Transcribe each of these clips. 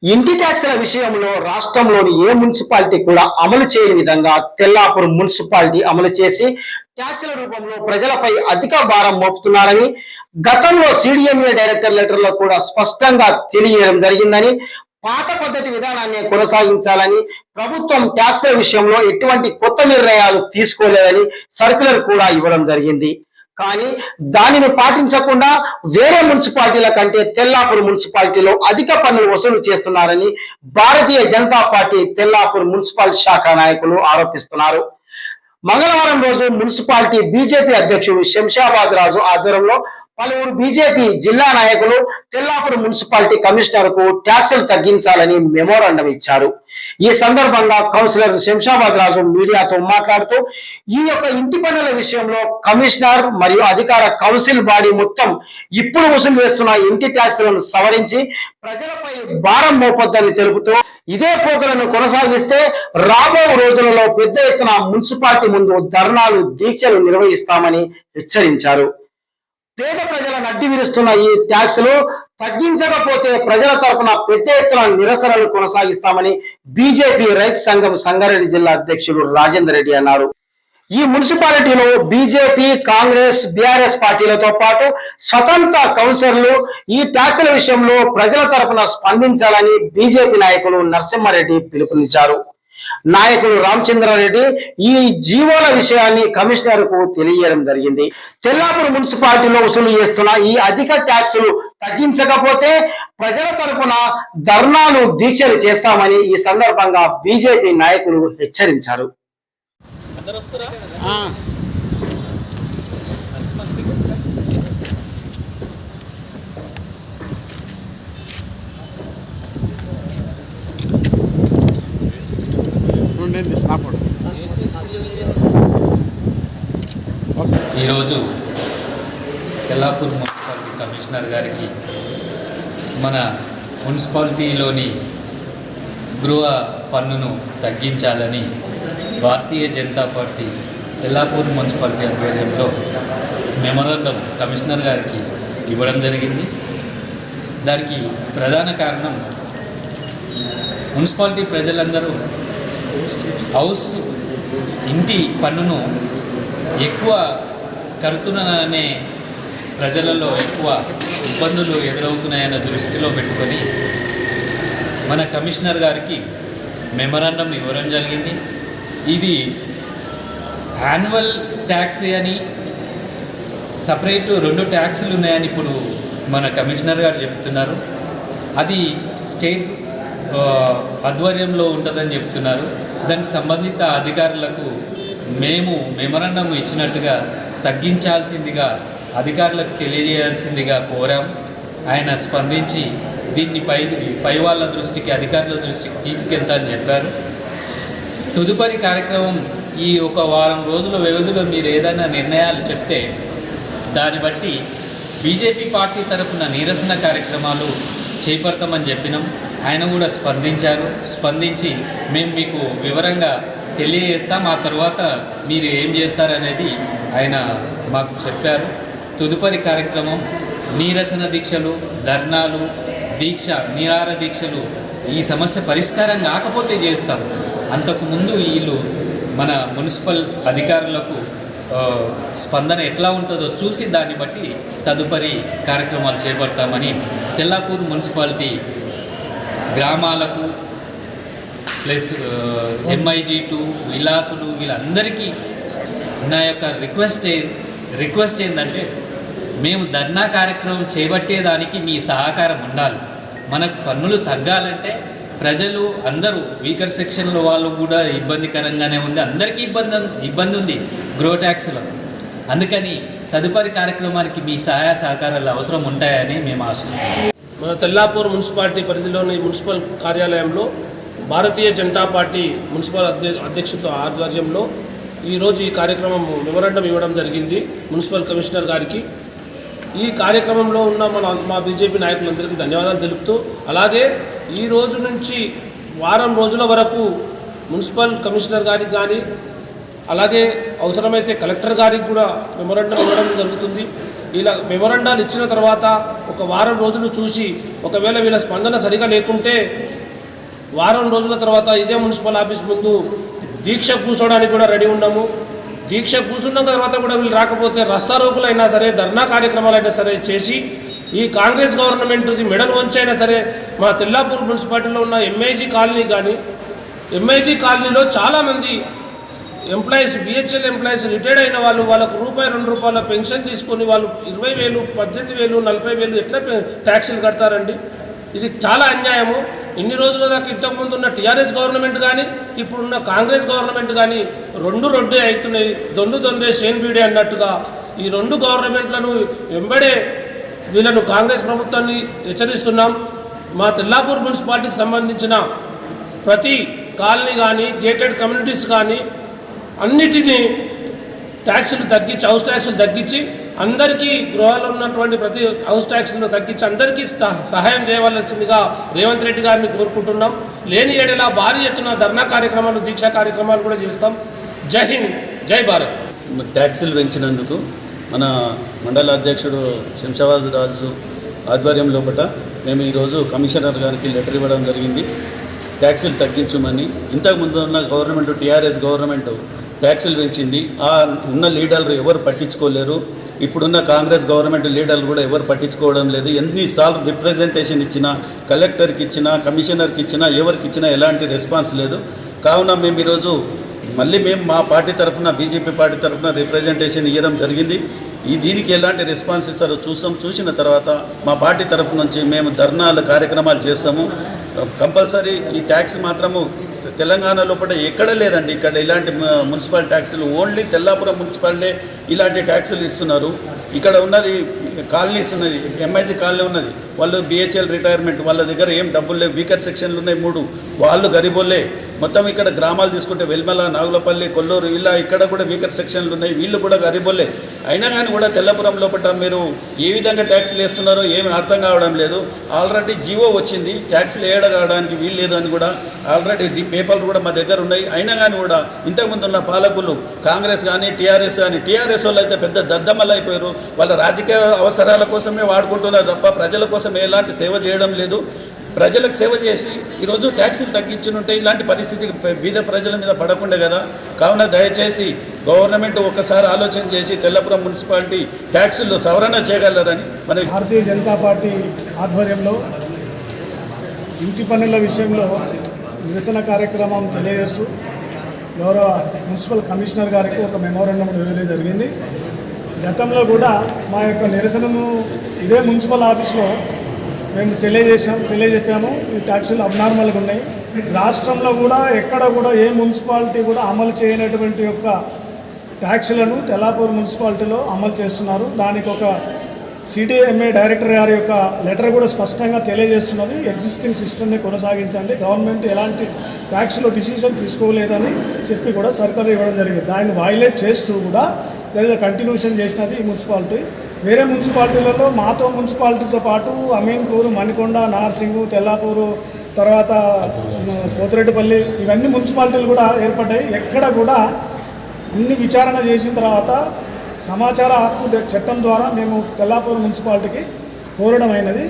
ఇంటి ట్యాక్సుల విషయంలో రాష్ట్రంలోని ఏ మున్సిపాలిటీ కూడా అమలు చేయని విధంగా తెల్లాపూర్ మున్సిపాలిటీ అమలు చేసి ట్యాక్సుల రూపంలో ప్రజలపై అధిక భారం మోపుతున్నారని గతంలో సిడిఎంఏ డైరెక్టర్ లెటర్లో కూడా స్పష్టంగా తెలియజేయడం జరిగిందని, పాత పద్ధతి విధానాన్ని కొనసాగించాలని, ప్రభుత్వం ట్యాక్సుల విషయంలో ఎటువంటి కొత్త నిర్ణయాలు తీసుకోలేదని సర్క్యులర్ కూడా ఇవ్వడం జరిగింది. కానీ దానిని పాటించకుండా వేరే మున్సిపాలిటీల కంటే తెల్లాపూర్ మున్సిపాలిటీలో అధిక పన్నులు వసూలు చేస్తున్నారని భారతీయ జనతా పార్టీ తెల్లాపూర్ మున్సిపల్ శాఖ నాయకులు ఆరోపిస్తున్నారు. మంగళవారం రోజు మున్సిపాలిటీ బీజేపీ అధ్యక్షుడు శంషాబాద్ రాజు ఆధ్వర్యంలో పలువురు బీజేపీ జిల్లా నాయకులు తెల్లాపూర్ మున్సిపాలిటీ కమిషనర్ కు ట్యాక్సులు తగ్గించాలని మెమోరాండం ఇచ్చారు. ఈ సందర్భంగా కౌన్సిలర్ శంషాబాద్ రాజు మీడియాతో మాట్లాడుతూ, ఈ యొక్క ఇంటి పన్నుల విషయంలో కమిషనర్ మరియు అధికార కౌన్సిల్ బాడీ మొత్తం ఇప్పుడు వసూలు చేస్తున్న ఇంటి ట్యాక్సులను సవరించి ప్రజలపై భారం మోపొద్దని తెలుపుతూ, ఇదే పోకలను కొనసాగిస్తే రాబో రోజులలో పెద్ద ఎత్తున మున్సిపాలిటీ ముందు ధర్నాలు, దీక్షలు నిర్వహిస్తామని హెచ్చరించారు. పేద ప్రజల నడ్డి విరుస్తున్న ఈ ట్యాక్సులు తగ్గించకపోతే ప్రజల తరపున పెద్ద ఎత్తున నిరసనలు కొనసాగిస్తామని బీజేపీ రైతు సంఘం సంగారెడ్డి జిల్లా అధ్యక్షుడు రాజేందర్ రెడ్డి అన్నారు. ఈ మున్సిపాలిటీలో బీజేపీ, కాంగ్రెస్, బీఆర్ఎస్ పార్టీలతో పాటు స్వతంత్ర కౌన్సిలర్లు ఈ ట్యాక్సుల విషయంలో ప్రజల తరపున స్పందించాలని బీజేపీ నాయకులు నరసింహారెడ్డి పిలుపునిచ్చారు. నాయకులు రామచంద్రారెడ్డి ఈ జీవోల విషయాన్ని కమిషనర్ కు తెలియజేయడం జరిగింది. తెల్లాపూర్ మున్సిపాలిటీలో వసూలు చేస్తున్న ఈ అధిక ట్యాక్సులు తగ్గించకపోతే ప్రజల తరపున ధర్నాలు, దీక్షలు చేస్తామని ఈ సందర్భంగా బీజేపీ నాయకులు హెచ్చరించారు. ఈరోజు తెల్లాపూర్ మున్సిపాలిటీ కమిషనర్ గారికి మన మున్సిపాలిటీలోని గృహ పన్నును తగ్గించాలని భారతీయ జనతా పార్టీ తెల్లాపూర్ మున్సిపాలిటీ ఆధ్వర్యంలో మెమోరాండం కమిషనర్ గారికి ఇవ్వడం జరిగింది. దానికి ప్రధాన కారణం మున్సిపాలిటీ ప్రజలందరూ హౌస్ ఇంటి పన్నును ఎక్కువ కడుతున్నాననే ప్రజలలో ఎక్కువ ఇబ్బందులు ఎదురవుతున్నాయన్న దృష్టిలో పెట్టుకొని మన కమిషనర్ గారికి మెమోరాండం ఇవ్వడం జరిగింది. ఇది యాన్యువల్ ట్యాక్స్ అని సపరేట్ 2 ట్యాక్సులు ఉన్నాయని ఇప్పుడు మన కమిషనర్ గారు చెప్తున్నారు. అది స్టేట్ ఆధ్వర్యంలో ఉంటుందని చెప్తున్నారు. దానికి సంబంధిత అధికారులకు మేము మెమోరాండం ఇచ్చినట్టుగా తగ్గించాల్సిందిగా అధికారులకు తెలియజేయాల్సిందిగా కోరాం. ఆయన స్పందించి దీన్ని పై వాళ్ళ దృష్టికి, అధికారుల దృష్టికి తీసుకెళ్తానని చెప్పారు. తదుపరి కార్యక్రమం ఈ ఒక వారం రోజుల వ్యవధిలో మీరు ఏదైనా నిర్ణయాలు చెప్తే దాన్ని బట్టి బీజేపీ పార్టీ తరఫున నిరసన కార్యక్రమాలు చేపడతామని చెప్పినాం. ఆయన కూడా స్పందించి మేము మీకు వివరంగా తెలియజేస్తాం, ఆ తర్వాత మీరు ఏం చేస్తారనేది ఆయన మాకు చెప్పారు. తదుపరి కార్యక్రమం నిరసన దీక్షలు, ధర్నాలు, నిరాహార దీక్షలు. ఈ సమస్య పరిష్కారం కాకపోతే చేస్తాం. అంతకుముందు వీళ్ళు మన మున్సిపల్ అధికారులకు స్పందన ఎట్లా ఉంటుందో చూసి దాన్ని బట్టి తదుపరి కార్యక్రమాలు చేపడతామని తెల్లాపూర్ మున్సిపాలిటీ గ్రామాలకు ప్లస్ MIG2 విలాసులు వీళ్ళందరికీ నా యొక్క రిక్వెస్ట్ ఏంటంటే, మేము ధర్నా కార్యక్రమం చేపట్టేదానికి మీ సహకారం ఉండాలి. మనకు పన్నులు తగ్గాలంటే ప్రజలు అందరూ వీకర్ సెక్షన్లో వాళ్ళు కూడా ఇబ్బందికరంగానే ఉంది, అందరికీ ఇబ్బంది ఉంది గ్రో ట్యాక్స్లో. అందుకని తదుపరి కార్యక్రమానికి మీ సహాయ సహకారాలు అవసరం ఉంటాయని మేము ఆశిస్తున్నాం. మన తెల్లాపూర్ మున్సిపాలిటీ పరిధిలోని మున్సిపల్ కార్యాలయంలో భారతీయ జనతా పార్టీ మున్సిపల్ అధ్యక్షుల ఆధ్వర్యంలో ఈరోజు ఈ కార్యక్రమం మెమోరాండం ఇవ్వడం జరిగింది మున్సిపల్ కమిషనర్ గారికి. ఈ కార్యక్రమంలో ఉన్న మా బీజేపీ నాయకులందరికీ ధన్యవాదాలు తెలుపుతూ, అలాగే ఈ రోజు నుంచి వారం రోజుల వరకు మున్సిపల్ కమిషనర్ గారికి కానీ అలాగే అవసరమైతే కలెక్టర్ గారికి కూడా మెమోరాండం ఇవ్వడం జరుగుతుంది. ఇలా మెమొరండాలు ఇచ్చిన తర్వాత ఒక వారం రోజులు చూసి ఒకవేళ వీళ్ళ స్పందన సరిగా లేకుంటే వారం రోజుల తర్వాత ఇదే మున్సిపల్ ఆఫీస్ ముందు దీక్ష కూర్చోడానికి కూడా రెడీ ఉన్నాము. దీక్ష కూర్చున్న తర్వాత కూడా వీళ్ళు రాకపోతే రస్తారోకులైనా సరే, ధర్నా కార్యక్రమాలైనా సరే చేసి ఈ కాంగ్రెస్ గవర్నమెంట్ది మెడలు వంచైనా సరే మా తెల్లాపూర్ మున్సిపాలిటీలో ఉన్న ఎంఐజీ కాలనీ కానీ, ఎంఐజీ కాలనీలో చాలామంది ఎంప్లాయీస్, బిహెచ్ఎల్ ఎంప్లాయీస్ రిటైర్డ్ అయిన వాళ్ళు, వాళ్ళకు ₹2 పెన్షన్ తీసుకొని వాళ్ళు 20,000, 18,000, 40,000 ఎట్లా ట్యాక్సులు కడతారండి? ఇది చాలా అన్యాయము. ఇన్ని రోజుల దాకా ఇంతకుముందు ఉన్న టీఆర్ఎస్ గవర్నమెంట్ కానీ ఇప్పుడున్న కాంగ్రెస్ గవర్నమెంట్ కానీ రెండు రొడ్డే అవుతున్నాయి. దొందే షేన్ బీడే అన్నట్టుగా ఈ రెండు గవర్నమెంట్లను వెంబడే వీళ్ళను కాంగ్రెస్ ప్రభుత్వాన్ని హెచ్చరిస్తున్నాం. మా తెల్లాపూర్ మున్సిపాలిటీకి సంబంధించిన ప్రతి కాలనీ కానీ, గేటెడ్ కమ్యూనిటీస్ కానీ అన్నిటినీ ట్యాక్సులు తగ్గించి, హౌస్ ట్యాక్సులు తగ్గించి అందరికీ గృహాల్లో ఉన్నటువంటి ప్రతి హౌస్ ట్యాక్స్ను తగ్గించి అందరికీ సహాయం చేయవలసిందిగా రేవంత్ రెడ్డి గారిని కోరుకుంటున్నాం. లేని ఏడలా భారీ ఎత్తున ధర్నా కార్యక్రమాలు, దీక్షా కార్యక్రమాలు కూడా చేస్తాం. జై హింద్, జై భారత్. ట్యాక్సులు పెంచినందుకు మన మండల అధ్యక్షుడు శంషాబాద్ రాజు ఆధ్వర్యం లోపల మేము ఈరోజు కమిషనర్ గారికి లెటర్ ఇవ్వడం జరిగింది. ట్యాక్సులు తగ్గించమని. ఇంతకుముందు ఉన్న గవర్నమెంట్, టీఆర్ఎస్ గవర్నమెంట్ ట్యాక్సులు పెంచింది. ఆ ఉన్న లీడర్లు ఎవరు పట్టించుకోలేరు. ఇప్పుడున్న కాంగ్రెస్ గవర్నమెంట్ లీడర్లు కూడా ఎవరు పట్టించుకోవడం లేదు. ఎన్నిసార్లు రిప్రజెంటేషన్ ఇచ్చినా, కలెక్టర్కి ఇచ్చినా, కమిషనర్కి ఇచ్చినా, ఎవరికి ఇచ్చినా ఎలాంటి రెస్పాన్స్ లేదు. కావున మేము ఈరోజు మళ్ళీ మా పార్టీ తరఫున, బీజేపీ పార్టీ తరఫున రిప్రజెంటేషన్ ఇవ్వడం జరిగింది. దీనికి ఎలాంటి రెస్పాన్స్ ఇస్తారో చూసిన తర్వాత మా పార్టీ తరఫు నుంచి మేము ధర్నాలు కార్యక్రమాలు చేస్తాము. కంపల్సరీ ఈ ట్యాక్స్ మాత్రము తెలంగాణ లోపల ఎక్కడ లేదండి. ఇక్కడ ఇలాంటి మున్సిపల్ ట్యాక్సులు ఓన్లీ తెల్లాపురం మున్సిపాలిటీ ఇలాంటి ట్యాక్సులు ఇస్తున్నారు. ఇక్కడ ఉన్నది కాలనీస్ ఉన్నది, ఎంఐజీ కాలనీ ఉన్నది, వాళ్ళు బిహెచ్ఎల్ రిటైర్మెంట్, వాళ్ళ దగ్గర ఏం డబ్బులు లేవు. వీకర్ సెక్షన్లు ఉన్నాయి 3, వాళ్ళు గరీబోళ్ళే. మొత్తం ఇక్కడ గ్రామాలు తీసుకుంటే వెల్మల, నాగులపల్లి, కొల్లూరు ఇలా ఇక్కడ కూడా వీకర్ సెక్షన్లు ఉన్నాయి, వీళ్ళు కూడా గరీబోళ్ళే. అయినా కానీ కూడా తెల్లపురం లోపల మీరు ఏ విధంగా ట్యాక్సులు వేస్తున్నారో ఏమి అర్థం కావడం లేదు. ఆల్రెడీ జీవో వచ్చింది, ట్యాక్సులు వేయడానికి వీలు లేదు అని కూడా ఆల్రెడీ పేపర్లు కూడా మా దగ్గర ఉన్నాయి. అయినా కానీ కూడా ఇంతకుముందు ఉన్న పాలకులు కాంగ్రెస్ కానీ, టీఆర్ఎస్ కానీ, టీఆర్ఎస్ వాళ్ళు అయితే పెద్ద దద్దమ్మలు అయిపోయారు. వాళ్ళ రాజకీయ అవసరాల కోసమే వాడుకుంటున్నారు తప్ప ప్రజల కోసం ఎలాంటి సేవ చేయడం లేదు. ప్రజలకు సేవ చేసి ఈరోజు ట్యాక్సులు తగ్గించుంటే ఇలాంటి పరిస్థితి బీద ప్రజల మీద పడకుండా కదా. కావున దయచేసి గవర్నమెంట్ ఒకసారి ఆలోచన చేసి తెల్లపురం మున్సిపాలిటీ ట్యాక్సులు సవరణ చేయగలరని మన భారతీయ జనతా పార్టీ ఆధ్వర్యంలో ఇంటి పన్నుల విషయంలో నిరసన కార్యక్రమం తెలియజేస్తూ గౌరవ మున్సిపల్ కమిషనర్ గారికి ఒక మెమోరాండం ఇవ్వడం జరిగింది. గతంలో కూడా మా యొక్క నిరసనను ఇదే మున్సిపల్ ఆఫీస్లో మేము తెలియజెప్పాము. ఈ ట్యాక్సులు అబ్నార్మల్గా ఉన్నాయి. రాష్ట్రంలో కూడా ఎక్కడ కూడా ఏ మున్సిపాలిటీ కూడా అమలు చేయనటువంటి యొక్క ట్యాక్సులను తెల్లాపూర్ మున్సిపాలిటీలో అమలు చేస్తున్నారు. దానికి ఒక సిడిఎంఏ డైరెక్టర్ గారి యొక్క లెటర్ కూడా స్పష్టంగా తెలియజేస్తున్నది. ఎగ్జిస్టింగ్ సిస్టమ్ని కొనసాగించండి, గవర్నమెంట్ ఎలాంటి ట్యాక్స్లో డిసిషన్ తీసుకోలేదని చెప్పి కూడా సర్కులర్ ఇవ్వడం జరిగింది. దాన్ని వైలేట్ చేస్తూ కూడా లేదా కంటిన్యూషన్ చేసినది ఈ మున్సిపాలిటీ. వేరే మున్సిపాలిటీలలో మాతో మున్సిపాలిటీతో పాటు అమీన్పూర్, మణికొండ, నార్సింగు, తెల్లాపూరు, తర్వాత పోతిరెడ్డిపల్లి ఇవన్నీ మున్సిపాలిటీలు కూడా ఏర్పడ్డాయి. ఎక్కడ కూడా అన్ని విచారణ చేసిన తర్వాత సమాచార హక్కు చట్టం ద్వారా మేము తెల్లాపూర్ మున్సిపాలిటీకి కోరడం అయినది.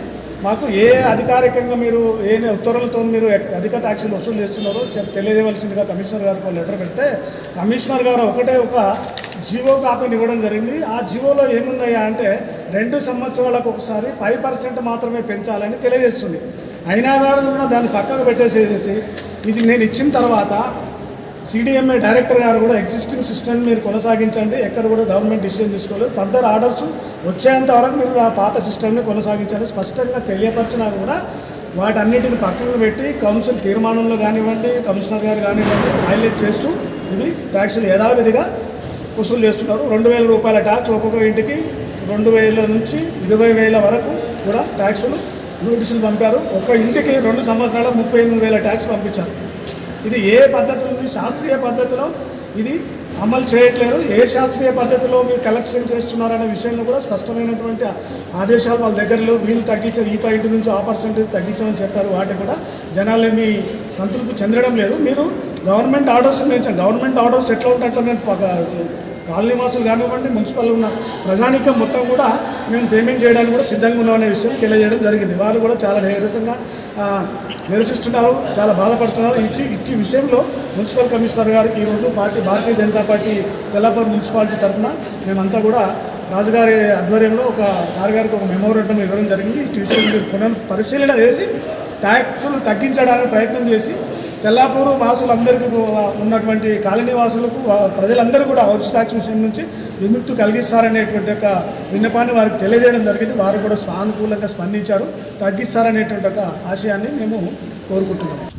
మాకు ఏ అధికారికంగా మీరు ఏ ఉత్తర్వులతో మీరు అధిక ట్యాక్సులు వసూలు చేస్తున్నారో తెలియజేయవలసిందిగా కమిషనర్ గారికి లెటర్ పెడితే కమిషనర్ గారు ఒక జీవో కాపీని ఇవ్వడం జరిగింది. ఆ జీవోలో ఏముందయ్యా అంటే 2 సంవత్సరాలకు ఒకసారి 5% మాత్రమే పెంచాలని తెలియజేస్తుంది. అయినా కూడా దాన్ని పక్కకు పెట్టేసేసి ఇది నేను ఇచ్చిన తర్వాత సిడిఎంఏ డైరెక్టర్ గారు కూడా ఎగ్జిస్టింగ్ సిస్టమ్ మీరు కొనసాగించండి, ఎక్కడ కూడా గవర్నమెంట్ డిసిషన్ తీసుకోలేదు, ఫర్దర్ ఆర్డర్స్ వచ్చేంత వరకు మీరు ఆ పాత సిస్టమ్ని కొనసాగించాలి స్పష్టంగా తెలియపరిచినా కూడా వాటన్నిటిని పక్కకు పెట్టి కౌన్సిల్ తీర్మానంలో కానివ్వండి, కమిషనర్ గారు కానివ్వండి హైలైట్ చేస్తూ ఇది ట్యాక్సులు యథావిధిగా వసూలు చేస్తున్నారు. ₹2,000 ట్యాక్స్ ఒక్కొక్క ఇంటికి 2,000 నుంచి 20,000 వరకు కూడా ట్యాక్సులు నోటీసులు పంపారు. ఒక ఇంటికి 2 సంవత్సరాల 38,000 ట్యాక్స్ పంపించారు. ఇది ఏ పద్ధతిలో, శాస్త్రీయ పద్ధతిలో ఇది అమలు చేయట్లేదు. ఏ శాస్త్రీయ పద్ధతిలో మీరు కలెక్షన్ చేస్తున్నారనే విషయంలో కూడా స్పష్టమైనటువంటి ఆదేశాలు వాళ్ళ దగ్గరలో వీళ్ళు తగ్గించారు, ఈ పాయింట్ నుంచి ఆ పర్సెంటేజ్ తగ్గించామని చెప్పారు. వాటి కూడా జనాలేమి సంతృప్తి చెందడం లేదు. మీరు గవర్నమెంట్ ఆర్డర్స్ పెంచండి. గవర్నమెంట్ ఆర్డర్స్ ఎట్లా ఉంటే అట్లా నేను కాలనీ వాసులు కానివ్వండి, మున్సిపల్ ఉన్న ప్రజానీకం మొత్తం కూడా మేము పేమెంట్ చేయడానికి కూడా సిద్ధంగా ఉన్నామనే విషయం తెలియజేయడం జరిగింది. వారు కూడా చాలా నిరసిస్తున్నారు, చాలా బాధపడుతున్నారు. ఇట్టి విషయంలో మున్సిపల్ కమిషనర్ గారికి ఈరోజు భారతీయ జనతా పార్టీ తెల్లాపూర్ మున్సిపాలిటీ తరఫున మేమంతా కూడా రాజుగారి ఆధ్వర్యంలో సార్ గారికి ఒక మెమోరాండం ఇవ్వడం జరిగింది. ఇటు విషయం పరిశీలన చేసి ట్యాక్సులు తగ్గించడానికి ప్రయత్నం చేసి తెల్లాపూరు వాసులందరికీ ఉన్నటువంటి కాలనీ వాసులకు ప్రజలందరూ కూడా హౌస్ ట్యాక్స్ విషయం నుంచి విముక్తి కలిగిస్తారనేటువంటి ఒక విన్నపాన్ని వారికి తెలియజేయడం జరిగింది. వారు కూడా సానుకూలంగా స్పందించారు, తగ్గిస్తారనేటువంటి ఒక ఆశయాన్ని మేము కోరుకుంటున్నాము.